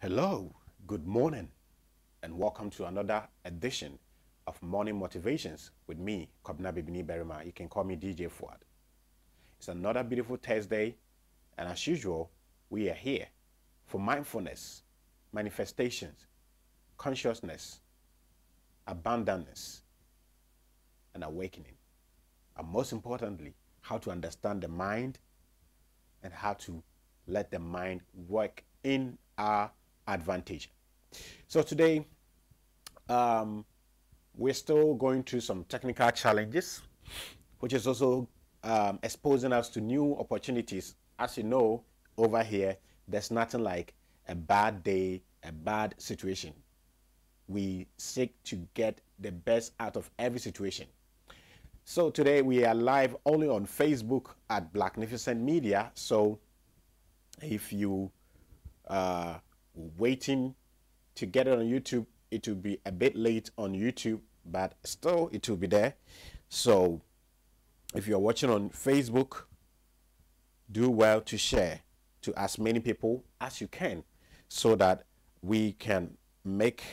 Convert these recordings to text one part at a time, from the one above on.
Hello, good morning, and welcome to another edition of Morning Motivations with me, Kobna Bibini Berima. You can call me DJ Fuad. It's another beautiful Thursday, and as usual, we are here for mindfulness, manifestations, consciousness, abundance, and awakening. And most importantly, how to understand the mind and how to let the mind work in our advantage. So today, we're still going through some technical challenges, which is also exposing us to new opportunities. As you know, over here, there's nothing like a bad day, a bad situation. We seek to get the best out of every situation. So today we are live only on Facebook at Blacknificent Media. So if you are waiting to get it on YouTube, it will be a bit late on YouTube, but still it will be there. So if you're watching on Facebook, do well to share to as many people as you can so that we can make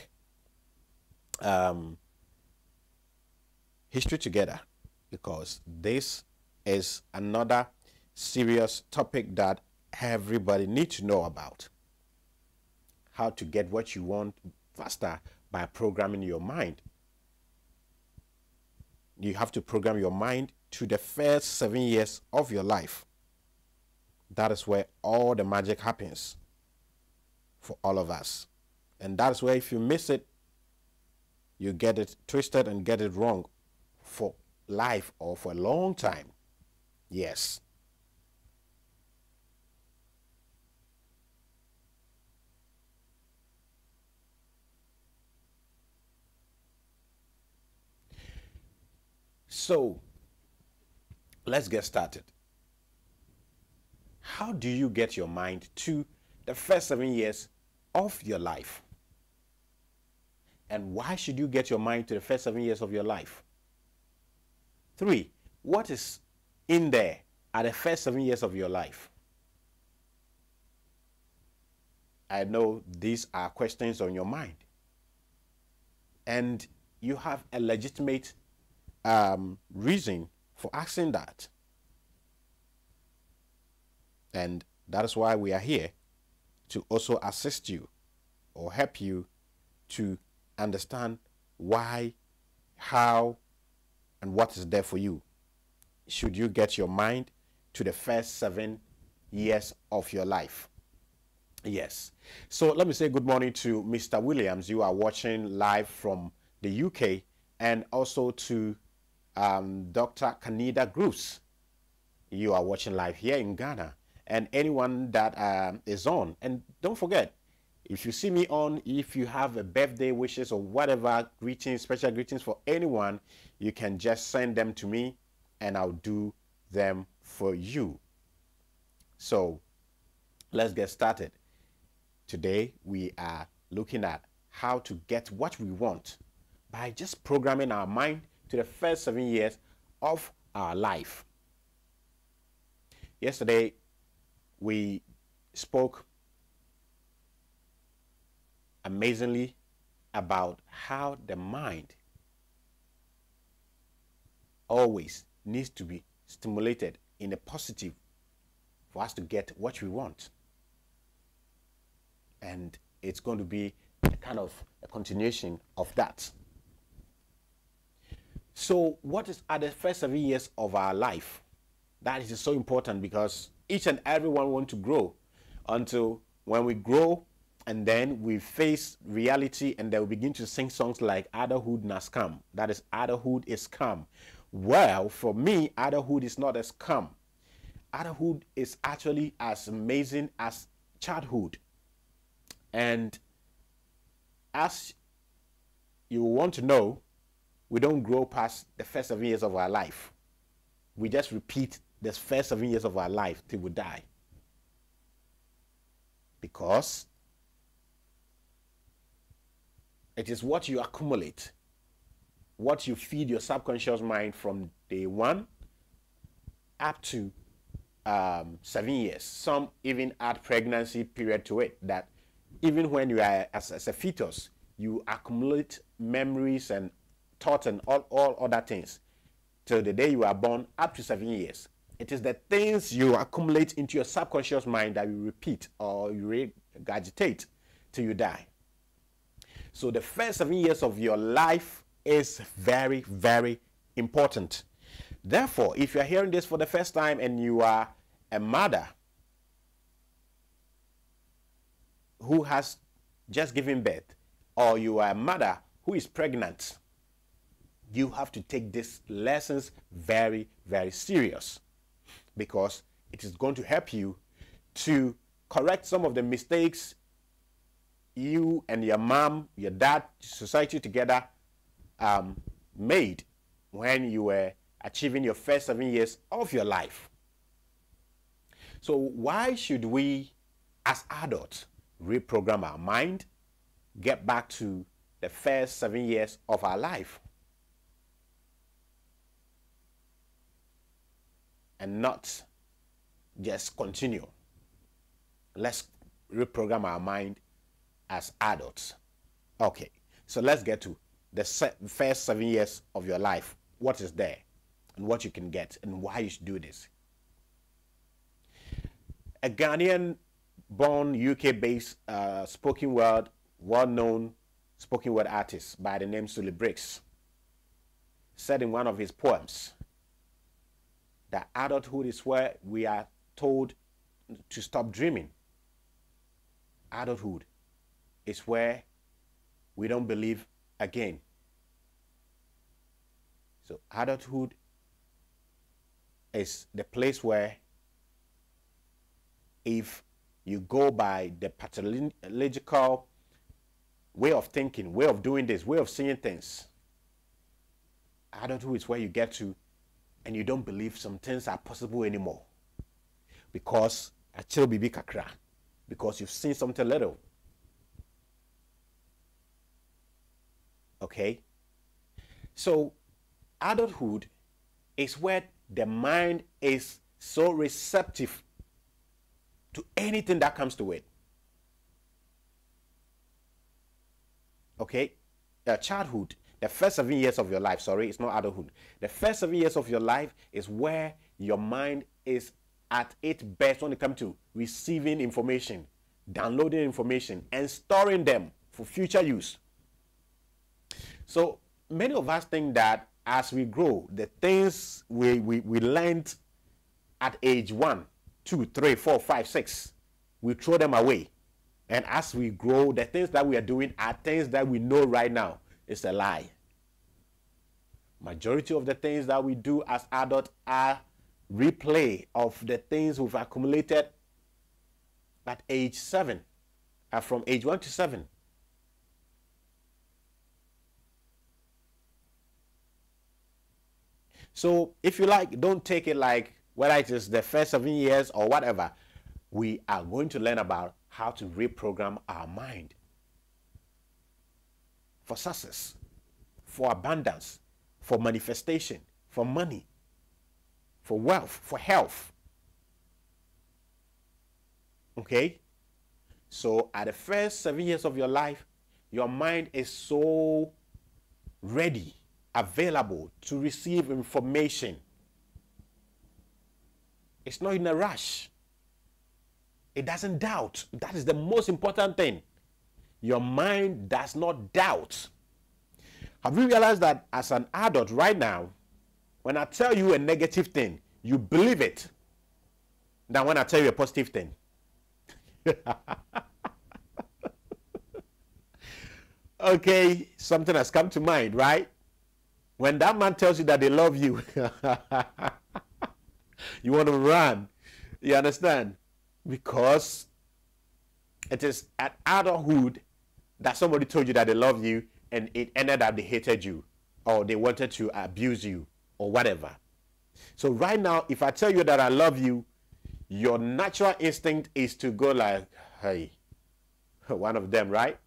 history together, because this is another serious topic that everybody needs to know about. How to get what you want faster by programming your mind. You have to program your mind to the first 7 years of your life. That is where all the magic happens for all of us. And that's where if you miss it, you get it twisted and get it wrong for life or for a long time. Yes. So let's get started. How do you get your mind to the first 7 years of your life? And why should you get your mind to the first 7 years of your life? 3, what is in there at the first 7 years of your life? I know these are questions on your mind, and you have a legitimate reason for asking that. And that is why we are here, to also assist you or help you to understand why, how, and what is there for you should you get your mind to the first 7 years of your life. Yes. So let me say good morning to Mr. Williams. You are watching live from the UK, and also to Dr. Kanida Groos. You are watching live here in Ghana, and anyone that is on. And don't forget, if you see me on, if you have a birthday wishes or whatever greetings, special greetings for anyone, you can just send them to me and I'll do them for you. So let's get started. Today we are looking at how to get what we want by just programming our mind to the first 7 years of our life. Yesterday we spoke amazingly about how the mind always needs to be stimulated in a positive for us to get what we want. And it's going to be a kind of a continuation of that. So what is at the first 7 years of our life? That is so important, because each and everyone wants to grow until when we grow, and then we face reality, and then we begin to sing songs like adulthood has come. That is, adulthood is come. Well, for me, adulthood is not as come. Adulthood is actually as amazing as childhood. And as you want to know, we don't grow past the first 7 years of our life. We just repeat the first 7 years of our life till we die. Because it is what you accumulate, what you feed your subconscious mind from day 1 up to 7 years. Some even add pregnancy period to it, that even when you are as a fetus, you accumulate memories and thoughts and all other things till the day you are born up to 7 years. It is the things you accumulate into your subconscious mind that you repeat or you regurgitate till you die. So the first 7 years of your life is very, very important. Therefore, if you are hearing this for the first time and you are a mother who has just given birth, or you are a mother who is pregnant, you have to take these lessons very, very serious, because it is going to help you to correct some of the mistakes you and your mom, your dad, society together made when you were achieving your first 7 years of your life. So why should we, as adults, reprogram our mind, get back to the first 7 years of our life, and not just continue? Let's reprogram our mind as adults. Okay, so let's get to the first 7 years of your life. What is there and what you can get and why you should do this. A Ghanaian born UK-based spoken word, well-known spoken word artist by the name Sully Briggs said in one of his poems that adulthood is where we are told to stop dreaming. Adulthood is where we don't believe again. So adulthood is the place where, if you go by the pathological way of thinking, way of doing this, way of seeing things, adulthood is where you get to and you don't believe some things are possible anymore, because achil bibi kakra, because you've seen something little. Okay, so adulthood is where the mind is so receptive to anything that comes to it. Okay, childhood, the first 7 years of your life, sorry, it's not adulthood. The first 7 years of your life is where your mind is at its best when it comes to receiving information, downloading information, and storing them for future use. So many of us think that as we grow, the things we learned at age 1, 2, 3, 4, 5, 6, we throw them away. And as we grow, the things that we are doing are things that we know right now. It's a lie. Majority of the things that we do as adults are replay of the things we've accumulated at age 7, from age 1 to 7. So if you like, don't take it like whether it is the first 7 years or whatever. We are going to learn about how to reprogram our mind for success, for abundance, for manifestation, for money, for wealth, for health. Okay? So at the first 7 years of your life, your mind is so ready, available to receive information. It's not in a rush. It doesn't doubt. That is the most important thing. Your mind does not doubt. Have you realized that as an adult right now, when I tell you a negative thing, you believe it than when I tell you a positive thing? Okay, something has come to mind, right? When that man tells you that they love you, you want to run. You understand? Because it is at adulthood that somebody told you that they love you and it ended up they hated you or they wanted to abuse you or whatever. So right now, if I tell you that I love you, your natural instinct is to go like, hey, one of them, right?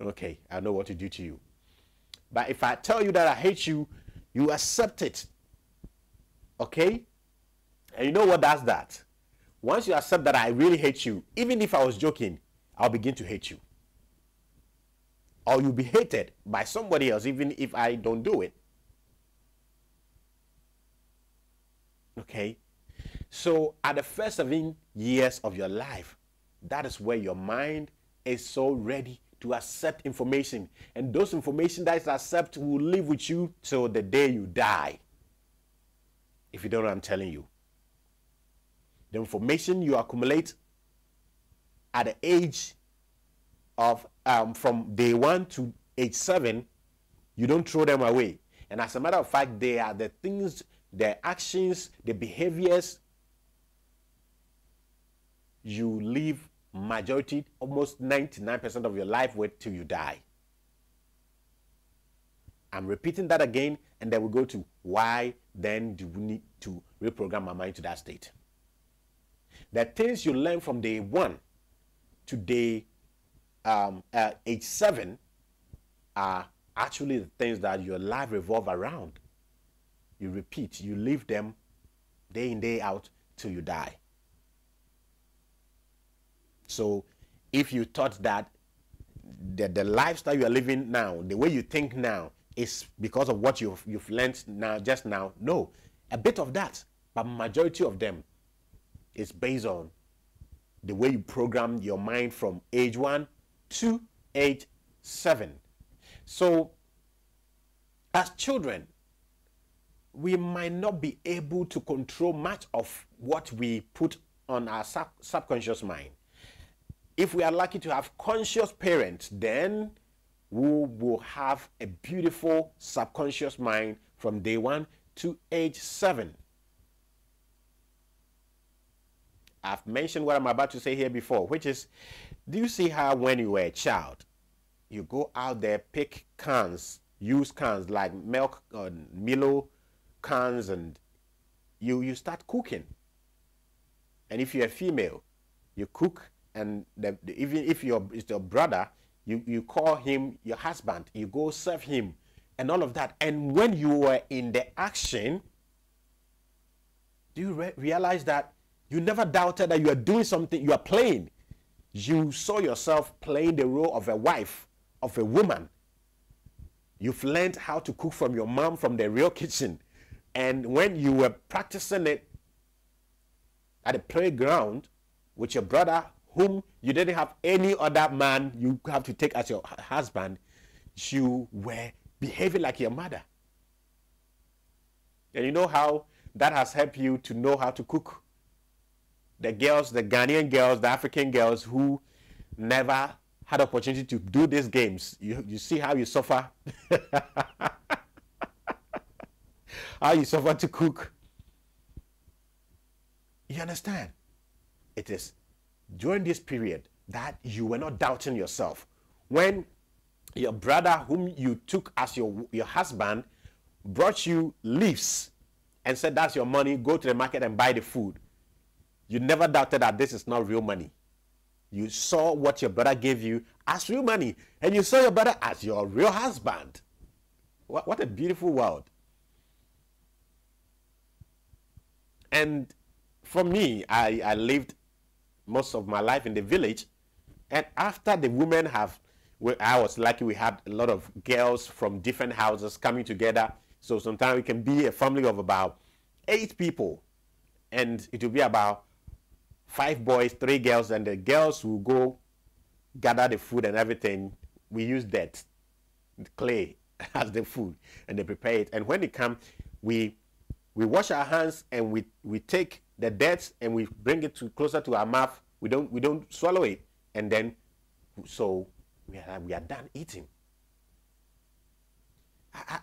Okay, I know what to do to you. But if I tell you that I hate you, you accept it. Okay? And you know what does that? Once you accept that I really hate you, even if I was joking, I'll begin to hate you. Or you'll be hated by somebody else, even if I don't do it. Okay? So at the first 7 years of your life, that is where your mind is so ready to accept information. And those information that is accepted will live with you till the day you die. If you don't know what I'm telling you. The information you accumulate at the age of from day 1 to age 7, you don't throw them away. And as a matter of fact, they are the things, the actions, the behaviors you live majority, almost 99% of your life with till you die. I'm repeating that again, and then we'll go to why then do we need to reprogram our mind to that state. The things you learn from day 1 to day age 7 are actually the things that your life revolve around. You repeat, you live them day in, day out till you die. So if you thought that the lifestyle you are living now, the way you think now, is because of what you've learned now, just now, no. A bit of that, but majority of them is based on the way you program your mind from age 1 to age 7. So as children, we might not be able to control much of what we put on our subconscious mind. If we are lucky to have conscious parents, then we will have a beautiful subconscious mind from day 1 to age 7. I've mentioned what I'm about to say here before, which is, do you see how when you were a child, you go out there, pick cans, used cans like milk or Milo cans, and you start cooking. And if you're a female, you cook, and even if it's your brother, you call him your husband, you go serve him, and all of that. And when you were in the action, do you realize that you never doubted that you are doing something, you are playing. You saw yourself playing the role of a wife, of a woman. You've learned how to cook from your mom, from the real kitchen. And when you were practicing it at the playground with your brother, whom you didn't have any other man you have to take as your husband, you were behaving like your mother. And you know how that has helped you to know how to cook. The girls, the Ghanaian girls, the African girls who never had opportunity to do these games, you see how you suffer. How you suffer to cook. You understand? It is during this period that you were not doubting yourself. When your brother, whom you took as your husband, brought you leaves and said, that's your money, go to the market and buy the food. You never doubted that this is not real money. You saw what your brother gave you as real money, and you saw your brother as your real husband. What a beautiful world. And for me, I lived most of my life in the village, and after the women I was lucky we had a lot of girls from different houses coming together. So sometimes we can be a family of about 8 people, and it will be about 5 boys, 3 girls, and the girls will go gather the food and everything. We use that clay as the food, and they prepare it. And when they come, we wash our hands, and we take the dirt and we bring it closer to our mouth. We don't swallow it, and then so we are done eating.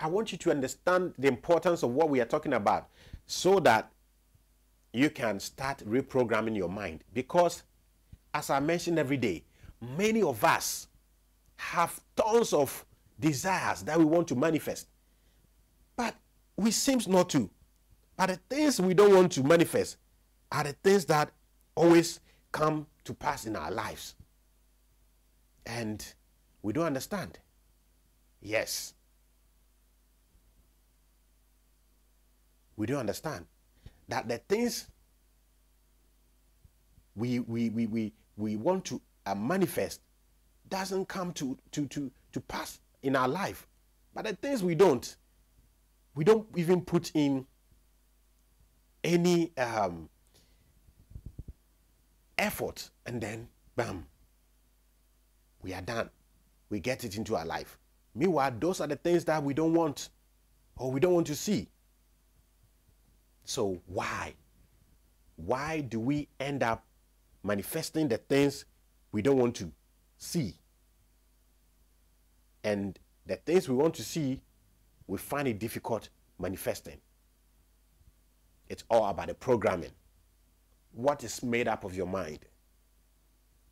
I want you to understand the importance of what we are talking about, so that you can start reprogramming your mind. Because as I mention every day, many of us have tons of desires that we want to manifest, but we seem not to. But the things we don't want to manifest are the things that always come to pass in our lives. And we don't understand. Yes. We don't understand that the things we want to manifest doesn't come to pass in our life. But the things we don't even put in any effort, and then bam, we are done. We get it into our life. Meanwhile, those are the things that we don't want, or we don't want to see. So why do we end up manifesting the things we don't want to see? And the things we want to see, we find it difficult manifesting. It's all about the programming. What is made up of your mind?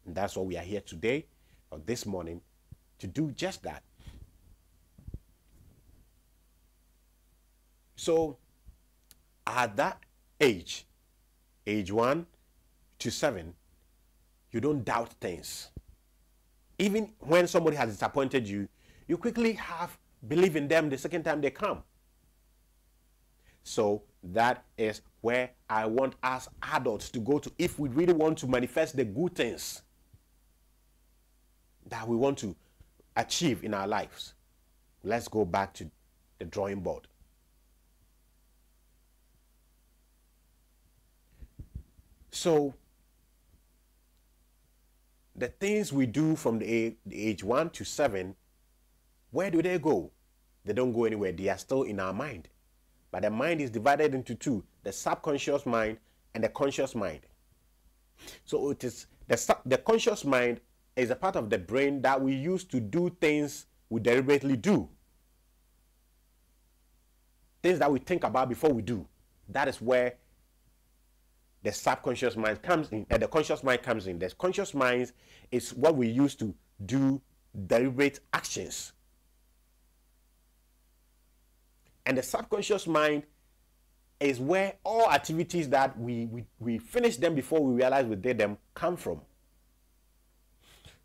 And that's what we are here today, or this morning, to do just that. So at that age 1 to 7, you don't doubt things. Even when somebody has disappointed you, you quickly have belief in them the second time they come. So that is where I want us adults to go to if we really want to manifest the good things that we want to achieve in our lives. Let's go back to the drawing board. So the things we do from the age 1 to 7, where do they go? They don't go anywhere. They are still in our mind. But the mind is divided into two, the subconscious mind and the conscious mind. So it is the conscious mind is a part of the brain that we use to do things we deliberately do. Things that we think about before we do. That is where the subconscious mind comes in, and the conscious mind comes in. The conscious mind is what we use to do deliberate actions. And the subconscious mind is where all activities that we finish them before we realize we did them come from.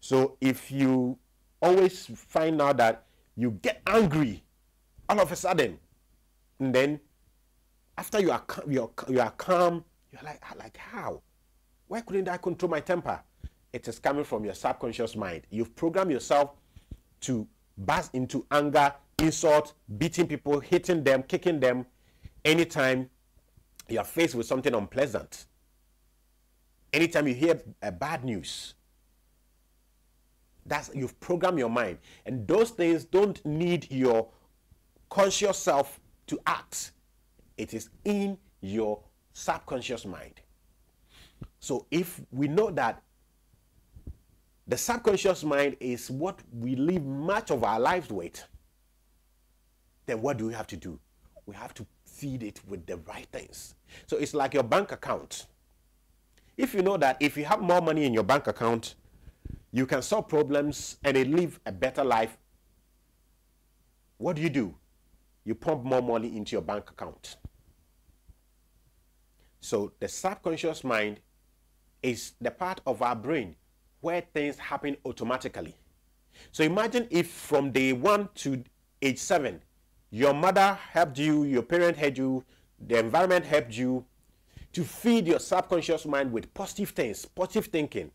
So if you always find out that you get angry all of a sudden, and then after you are calm, you're like how? Why couldn't I control my temper? It is coming from your subconscious mind. You've programmed yourself to burst into anger, insult, beating people, hitting them, kicking them anytime you are faced with something unpleasant. Anytime you hear a bad news. You've programmed your mind. And those things don't need your conscious self to act. It is in your subconscious mind. So if we know that the subconscious mind is what we live much of our lives with, then what do we have to do? We have to feed it with the right things. So it's like your bank account. If you know that if you have more money in your bank account, you can solve problems and live a better life, what do? You pump more money into your bank account. So the subconscious mind is the part of our brain where things happen automatically. So imagine if from day 1 to age 7, your mother helped you, your parent helped you, the environment helped you to feed your subconscious mind with positive things, positive thinking.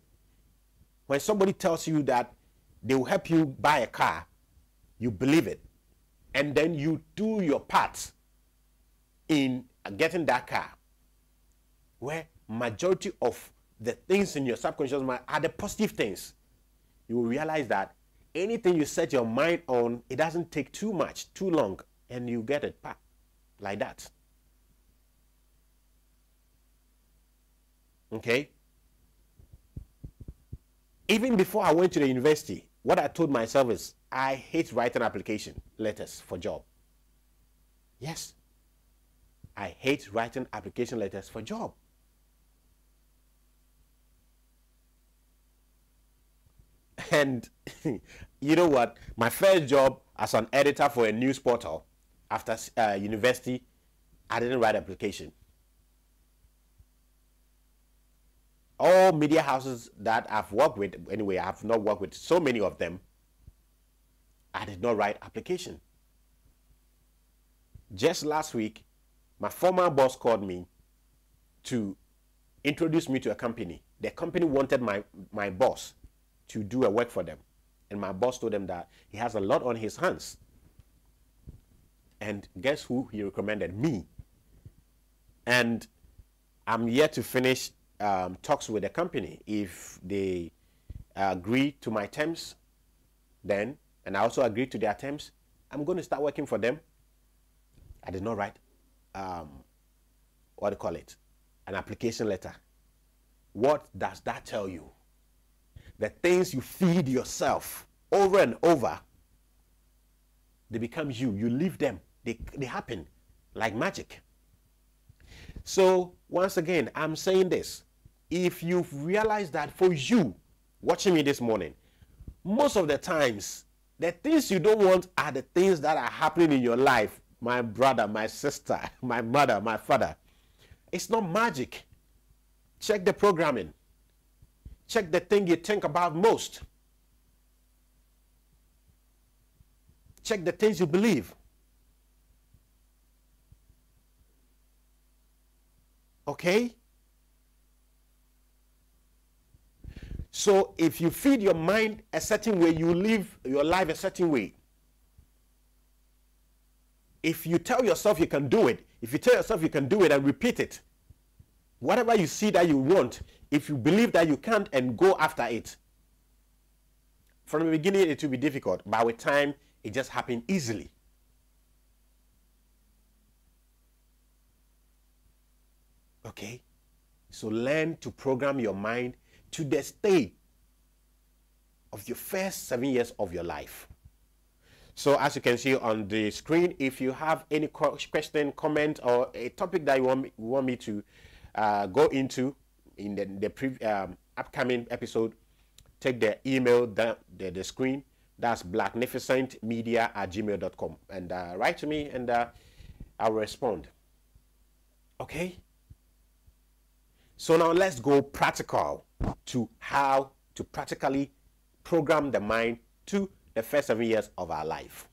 When somebody tells you that they will help you buy a car, you believe it. And then you do your part in getting that car. Where majority of the things in your subconscious mind are the positive things. You will realize that anything you set your mind on, it doesn't take too much, too long, and you get it back like that. Okay? Even before I went to the university, what I told myself is, I hate writing application letters for job. Yes. I hate writing application letters for job. And you know what? My first job as an editor for a news portal after university, I didn't write application. All media houses that I've worked with, anyway, I've not worked with so many of them, I did not write application. Just last week, my former boss called me to introduce me to a company. The company wanted my boss to do a work for them. And my boss told them that he has a lot on his hands. And guess who he recommended? Me. And I'm yet to finish talks with the company. If they agree to my terms, then, and I also agree to their terms, I'm going to start working for them. I did not write, what do you call it? An application letter. What does that tell you? The things you feed yourself over and over, they become you. You leave them. They happen like magic. So once again, I'm saying this. If you've realized that for you, watching me this morning, most of the times, the things you don't want are the things that are happening in your life. My brother, my sister, my mother, my father. It's not magic. Check the programming. Check the thing you think about most. Check the things you believe. Okay? So if you feed your mind a certain way, you live your life a certain way. If you tell yourself you can do it, if you tell yourself you can do it and repeat it, whatever you see that you want, if you believe that you can't and go after it, from the beginning it will be difficult, but with time it just happens easily. Okay? So learn to program your mind to the state of your first 7 years of your life. So as you can see on the screen, if you have any question, comment, or a topic that you want me to go into in the upcoming episode, take the email down the screen. That's blacknificentmedia@gmail.com, and write to me, and I'll respond. Okay? So now let's go practical to how to practically program the mind to the first 7 years of our life.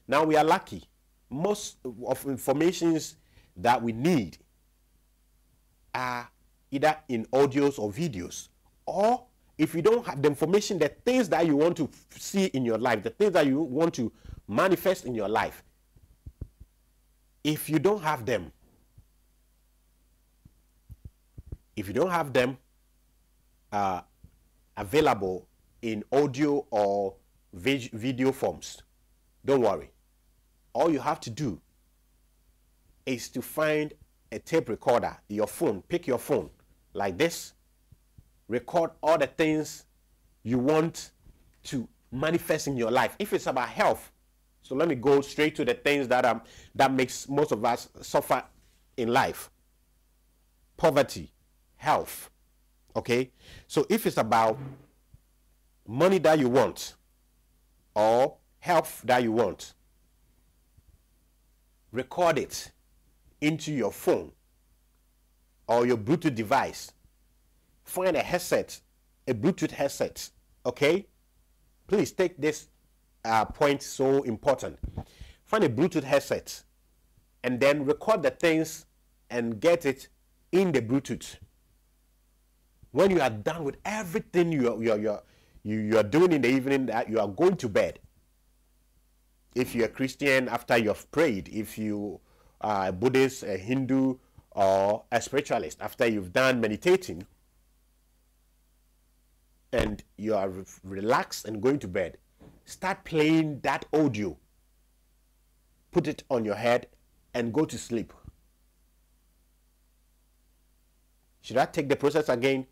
Now we are lucky. Most of informations that we need are either in audios or videos, or if you don't have the information, the things that you want to see in your life, the things that you want to manifest in your life, if you don't have them, available in audio or video forms, don't worry. All you have to do is to find a tape recorder, your phone, pick your phone like this, record all the things you want to manifest in your life. If it's about health, so let me go straight to the things that makes most of us suffer in life. Poverty, health. Okay? So if it's about money that you want or health that you want, record it into your phone or your Bluetooth device. Find a headset, a Bluetooth headset. Okay? Please take this point, so important. Find a Bluetooth headset and then record the things and get it in the Bluetooth. When you are done with everything you are doing in the evening, that you are going to bed. If you're a Christian, after you have prayed. If you are a Buddhist, a Hindu, or a spiritualist, after you've done meditating and you are relaxed and going to bed, start playing that audio. Put it on your head and go to sleep. Should I take the process again?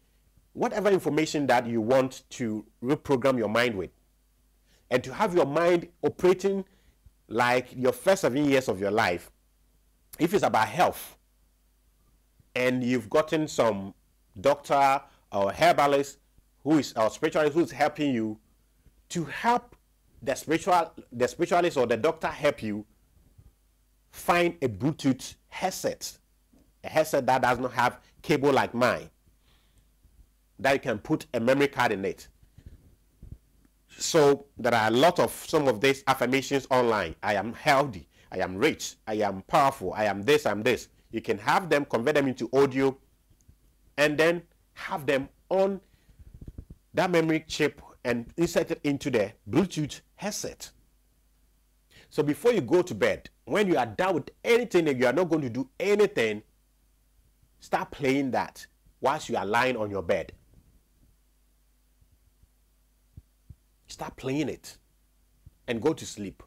Whatever information that you want to reprogram your mind with, and to have your mind operating like your first 7 years of your life. If it's about health and you've gotten some doctor or herbalist or spiritualist who's helping you, to help the spiritualist or the doctor help you, find a Bluetooth headset, a headset that does not have cable like mine, that you can put a memory card in it. So there are a lot of some of these affirmations online. I am healthy, I am rich, I am powerful, I am this, I'm this. You can have them, convert them into audio, and then have them on that memory chip and insert it into the Bluetooth headset. So before you go to bed, when you are done with anything and you are not going to do anything, start playing that whilst you are lying on your bed. Start playing it and go to sleep.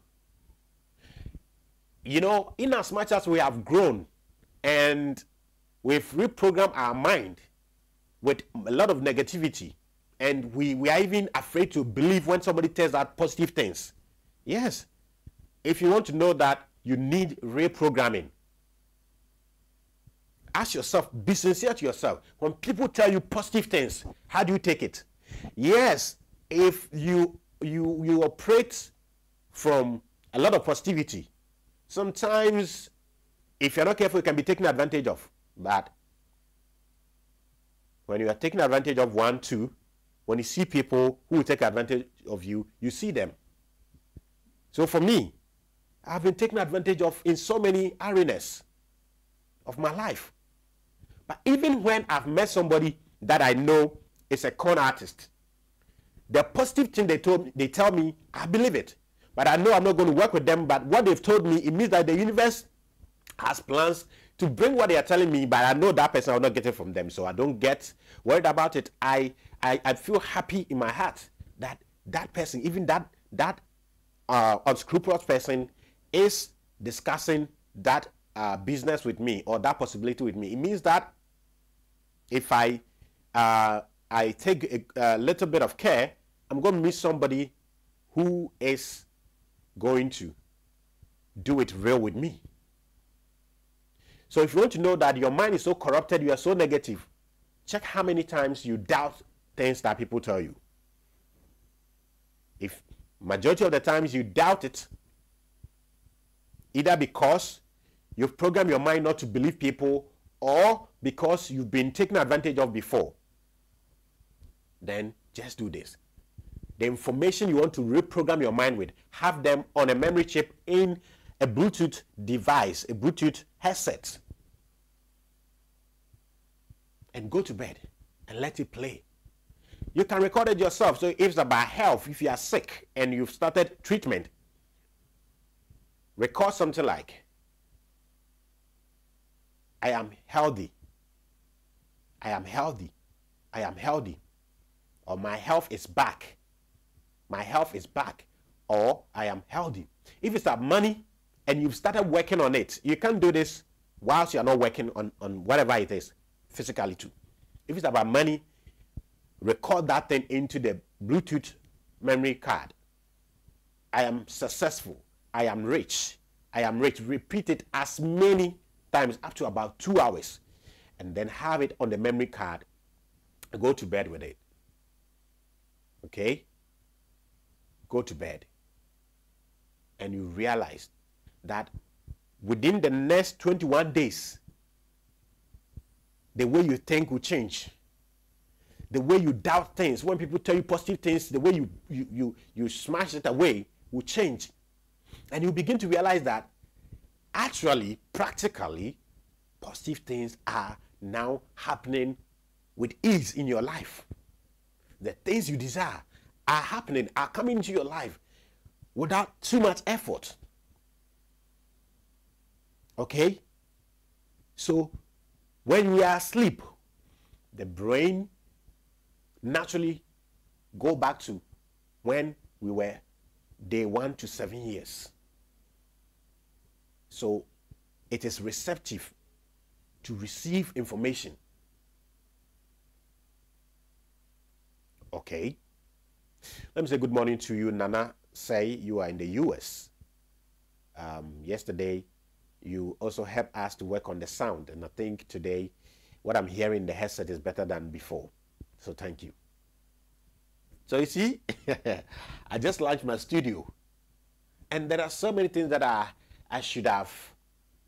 You know, in as much as we have grown and we've reprogrammed our mind with a lot of negativity, and we are even afraid to believe when somebody tells us positive things. Yes, if you want to know that, you need reprogramming. Ask yourself, be sincere to yourself. When people tell you positive things, how do you take it? Yes, if you operate from a lot of positivity, sometimes if you're not careful, you can be taken advantage of. But when you are taking advantage of 1, 2, when you see people who will take advantage of you, you see them. So for me, I've been taken advantage of in so many arenas of my life. But even when I've met somebody that I know is a con artist, the positive thing they tell me, I believe it. But I know I'm not going to work with them. But what they've told me, it means that the universe has plans to bring what they are telling me, but I know that person will not get it from them. So I don't get worried about it. I feel happy in my heart that that person, even that unscrupulous person, is discussing that business with me or that possibility with me. It means that if I take a little bit of care, I'm going to meet somebody who is going to do it real with me. So if you want to know that your mind is so corrupted, you are so negative, check how many times you doubt things that people tell you. If majority of the times you doubt it, either because you've programmed your mind not to believe people or because you've been taken advantage of before, then just do this. The information you want to reprogram your mind with, have them on a memory chip in a Bluetooth device, a Bluetooth headset, and go to bed and let it play. You can record it yourself. So if it's about health, if you are sick and you've started treatment, record something like, I am healthy. I am healthy. I am healthy. Or my health is back. My health is back. Or I am healthy. If it's about money and you've started working on it, you can't do this whilst you're not working on whatever it is, physically too. If it's about money, record that thing into the Bluetooth memory card. I am successful. I am rich. I am rich. Repeat it as many times, up to about 2 hours, and then have it on the memory card and go to bed with it. Okay? Go to bed. And you realize that within the next 21 days, the way you think will change. The way you doubt things, when people tell you positive things, the way you smash it away will change. And you begin to realize that actually, practically, positive things are now happening with ease in your life. The things you desire are happening, are coming into your life without too much effort. Okay? So, when we are asleep, the brain naturally go back to when we were day 1 to 7 years. So it is receptive to receive information. Okay. Let me say good morning to you, Nana. Say you are in the US. Yesterday, you also helped us to work on the sound. And I think today, what I'm hearing in the headset is better than before. So thank you. So you see, I just launched my studio. And there are so many things that I should have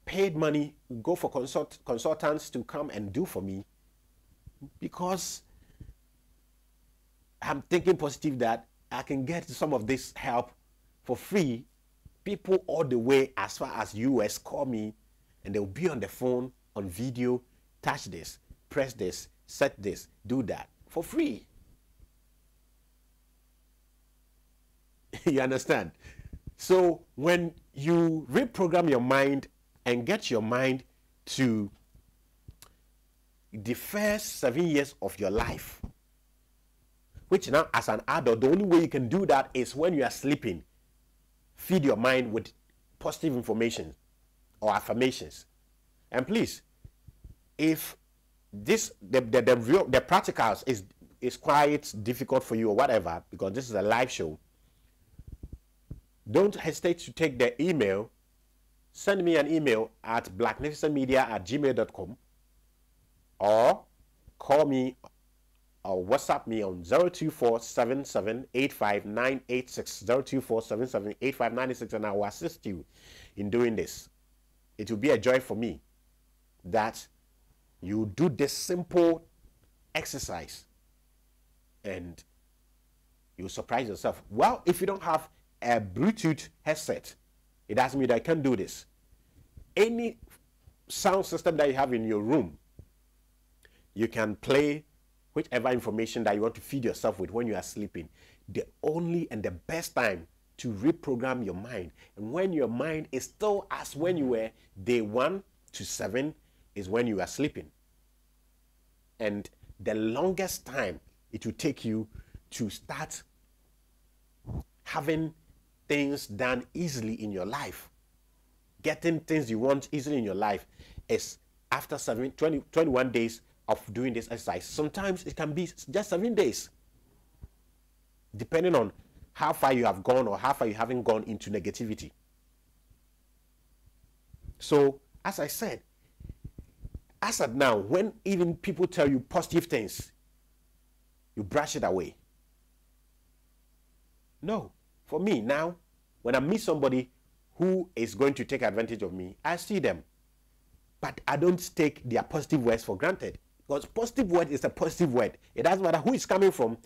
paid money, go for consultants to come and do for me, because I'm thinking positive that I can get some of this help for free. People all the way as far as US call me and they'll be on the phone, on video, touch this, press this, set this, do that for free. You understand? So when you reprogram your mind and get your mind to the first 7 years of your life, which now as an adult, the only way you can do that is when you are sleeping, feed your mind with positive information or affirmations. And please, if this the practicals is quite difficult for you or whatever, because this is a live show, don't hesitate to take the email. Send me an email at blacknificentmedia@gmail.com or call me or WhatsApp me on 02477859886, 024778596, and I will assist you in doing this. It will be a joy for me that you do this simple exercise and you'll surprise yourself. Well, if you don't have a Bluetooth headset, it doesn't mean that I can't do this. Any sound system that you have in your room, you can play whichever information that you want to feed yourself with when you are sleeping. The only and the best time to reprogram your mind, and when your mind is still as when you were day 1 to 7, is when you are sleeping. And the longest time it will take you to start having things done easily in your life, getting things you want easily in your life, is after 21 days of doing this exercise. Sometimes it can be just 7 days, depending on how far you have gone or how far you haven't gone into negativity. So, as I said, as of now, when even people tell you positive things, you brush it away. No. For me now, when I meet somebody who is going to take advantage of me, I see them. But I don't take their positive words for granted. Because positive word is a positive word. It doesn't matter who it's coming from.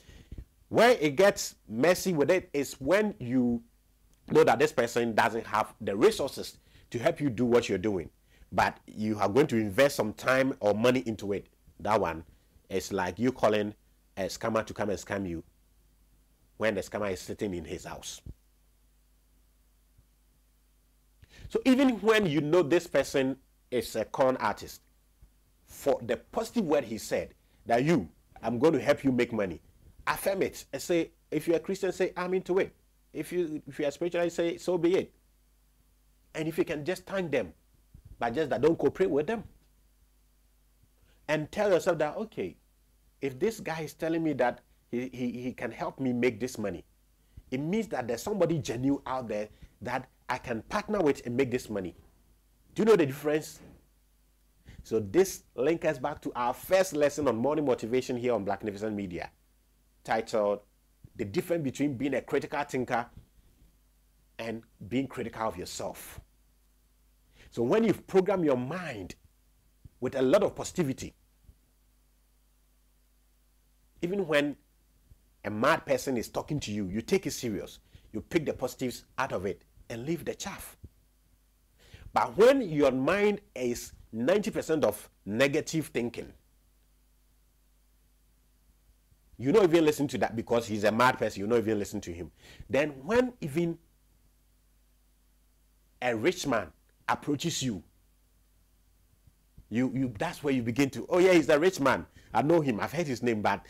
Where it gets messy with it is when you know that this person doesn't have the resources to help you do what you're doing, but you are going to invest some time or money into it. That one is like you calling a scammer to come and scam you when the scammer is sitting in his house. So even when you know this person is a con artist, for the positive word he said, that I'm going to help you make money, affirm it and say, if you're a Christian, say, I'm into it. If you are spiritual, say, so be it. And if you can just thank them, but just that don't cooperate with them. And tell yourself that, okay, if this guy is telling me that he can help me make this money, it means that there's somebody genuine out there that I can partner with and make this money. Do you know the difference? So this links us back to our first lesson on morning motivation here on Blacknificent Media, titled The Difference Between Being a Critical Thinker and Being Critical of Yourself. So when you've programmed your mind with a lot of positivity, even when a mad person is talking to you, you take it serious. You pick the positives out of it and leave the chaff. But when your mind is 90% of negative thinking, you don't even listen to that because he's a mad person. You don't even listen to him. Then when even a rich man approaches you, that's where you begin to, oh yeah, he's a rich man. I know him. I've heard his name, but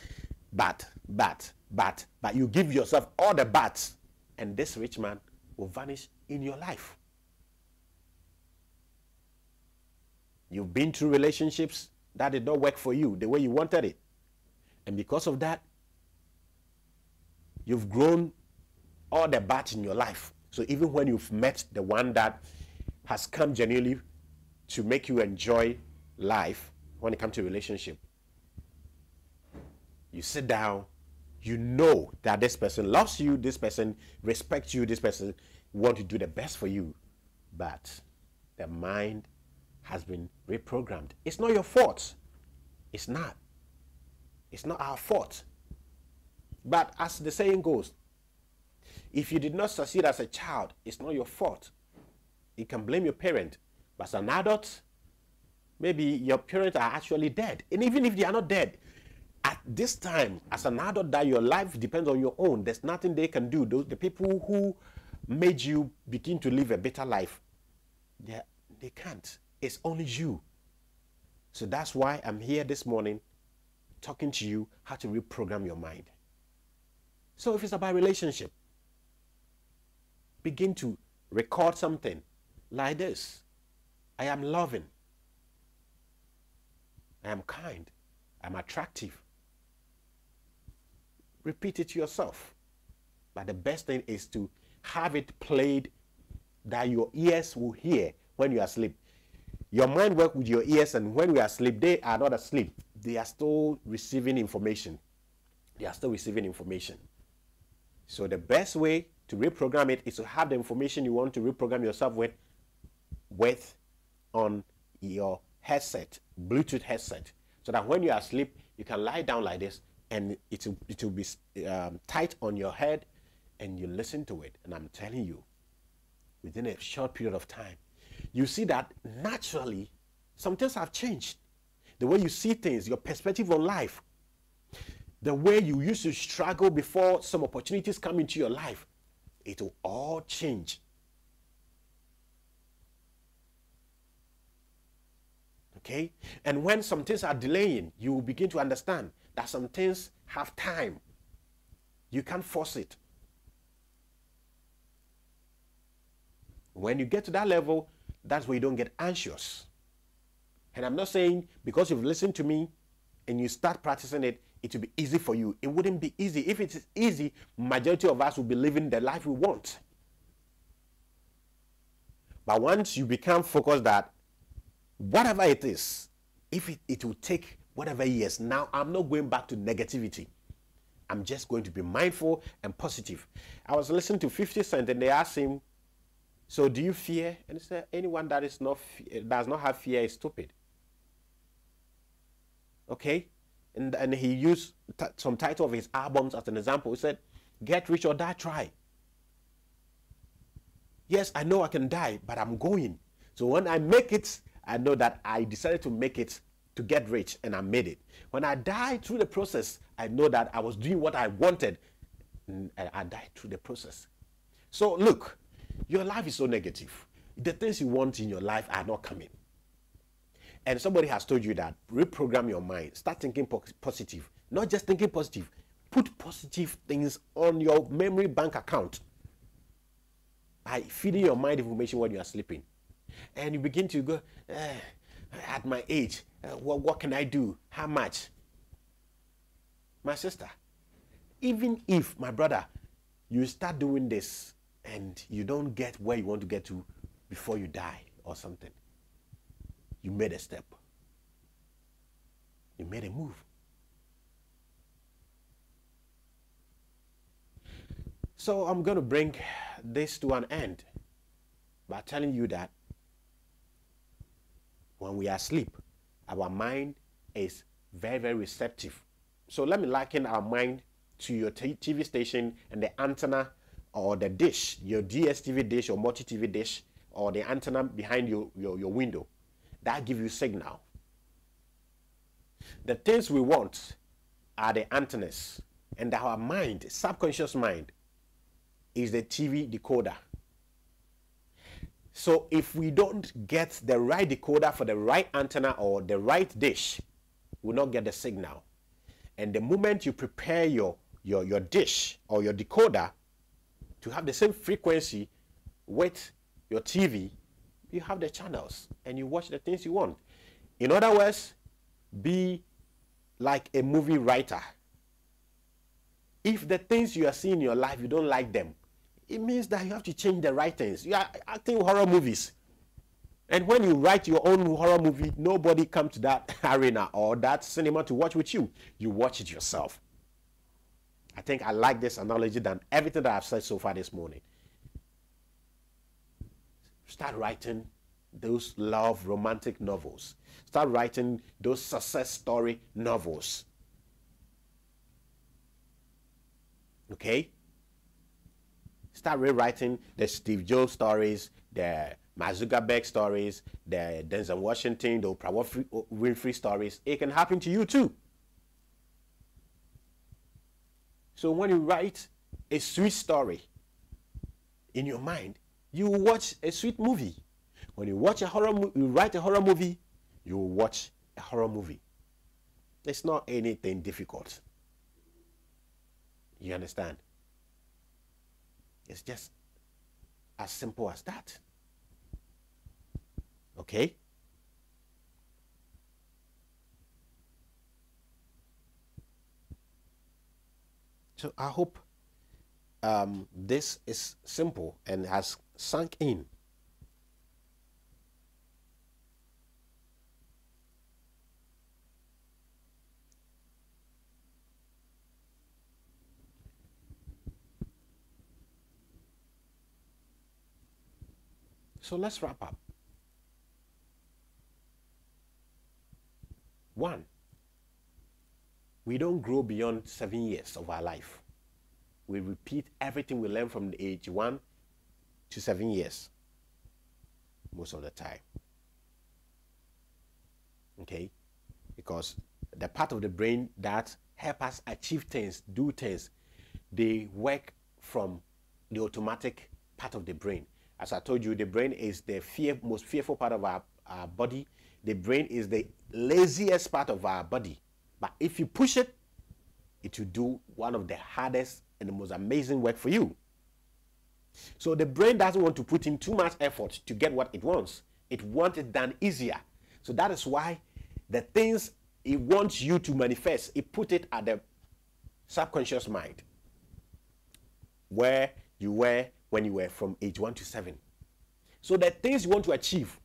you give yourself all the buts, and this rich man will vanish in your life. You've been through relationships that did not work for you the way you wanted it. And because of that, you've grown all the bats in your life. So even when you've met the one that has come genuinely to make you enjoy life, when it comes to a relationship, you sit down, you know that this person loves you, this person respects you, this person wants to do the best for you, but the mind has been reprogrammed. It's not your fault. It's not. It's not our fault. But as the saying goes, if you did not succeed as a child, it's not your fault. You can blame your parent. But as an adult, maybe your parents are actually dead. And even if they are not dead, at this time, as an adult, that your life depends on your own. There's nothing they can do. The people who made you begin to live a better life, they can't. It's only you. So that's why I'm here this morning talking to you how to reprogram your mind. So if it's about relationship, begin to record something like this. I am loving. I am kind. I'm attractive. Repeat it to yourself. But the best thing is to have it played that your ears will hear when you are asleep. Your mind works with your ears, and when we are asleep, they are not asleep. They are still receiving information. They are still receiving information. So the best way to reprogram it is to have the information you want to reprogram yourself with on your headset, Bluetooth headset, so that when you are asleep, you can lie down like this, and it will be tight on your head, and you listen to it. And I'm telling you, within a short period of time, you see that naturally some things have changed. The way you see things, your perspective on life, the way you used to struggle before some opportunities come into your life, it will all change. Okay? And when some things are delaying, you will begin to understand that some things have time. You can't force it. When you get to that level, that's where you don't get anxious. And I'm not saying because you've listened to me and you start practicing it, it will be easy for you. It wouldn't be easy. If it is easy, majority of us will be living the life we want. But once you become focused that whatever it is, if it will take whatever years, now I'm not going back to negativity. I'm just going to be mindful and positive. I was listening to 50 Cent and they asked him, so do you fear? And he said, anyone that does not have fear is stupid. Okay? And he used some title of his albums as an example. He said, get rich or die try. Yes, I know I can die, but I'm going. So when I make it, I know that I decided to make it to get rich, and I made it. When I die through the process, I know that I was doing what I wanted, and I died through the process. So look, your life is so negative. The things you want in your life are not coming. And somebody has told you that reprogram your mind. Start thinking positive. Not just thinking positive. Put positive things on your memory bank account by feeding your mind information when you are sleeping. And you begin to go, at my age, what can I do? How much? My sister, even if, my brother, you start doing this and you don't get where you want to get to before you die or something, you made a step. You made a move. So I'm going to bring this to an end by telling you that when we are asleep, our mind is very, very receptive. So let me liken our mind to your TV station and the antenna or the dish, your DSTV dish or multi-TV dish, or the antenna behind your window. That gives you signal. The things we want are the antennas, and our mind, subconscious mind, is the TV decoder. So if we don't get the right decoder for the right antenna or the right dish, we'll not get the signal. And the moment you prepare your dish or your decoder to have the same frequency with your TV, you have the channels and you watch the things you want. In other words, be like a movie writer. If the things you are seeing in your life, you don't like them, it means that you have to change the writings. You are acting horror movies. And when you write your own horror movie, nobody comes to that arena or that cinema to watch with you. You watch it yourself. I think I like this analogy than everything that I've said so far this morning. Start writing those love romantic novels. Start writing those success story novels. Okay? Start rewriting the Steve Jobs stories, the Mark Zuckerberg stories, the Denzel Washington, the Oprah Winfrey stories. It can happen to you too. So when you write a sweet story in your mind, you will watch a sweet movie. When you watch a horror you write a horror movie, you will watch a horror movie. It's not anything difficult. You understand? It's just as simple as that. Okay? So I hope this is simple and has sunk in. So let's wrap up. 1, we don't grow beyond 7 years of our life. We repeat everything we learn from the age 1 to 7 years most of the time. Okay? Because the part of the brain that help us achieve things, do things, they work from the automatic part of the brain. As I told you, the brain is the most fearful part of our body. The brain is the laziest part of our body. But if you push it, it will do one of the hardest and the most amazing work for you. So the brain doesn't want to put in too much effort to get what it wants. It wants it done easier. So that is why the things it wants you to manifest, it put it at the subconscious mind, where you were when you were from age 1 to 7. So the things you want to achieve,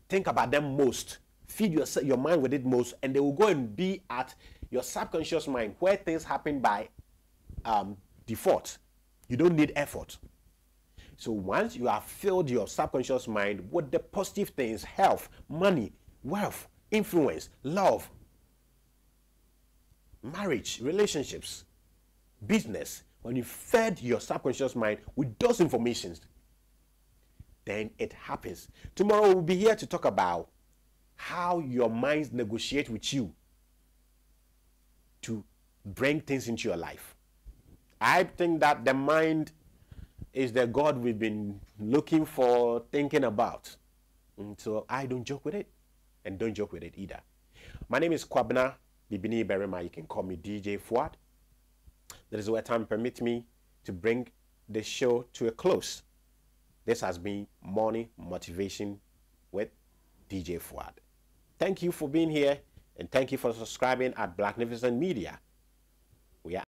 think about them most, feed your mind with it most, and they will go and be at your subconscious mind, where things happen by default. You don't need effort. So once you have filled your subconscious mind with the positive things, health, money, wealth, influence, love, marriage, relationships, business, when you fed your subconscious mind with those informations, then it happens. Tomorrow we'll be here to talk about how your minds negotiate with you to bring things into your life. I think that the mind is the God we've been looking for, thinking about. And so I don't joke with it, and don't joke with it either. My name is Kwabena Bibini Berima. You can call me DJ Fuad. That is where time permits me to bring the show to a close. This has been Morning Motivation with DJ Fuad. Thank you for being here, and thank you for subscribing at Blacknificent Media. We are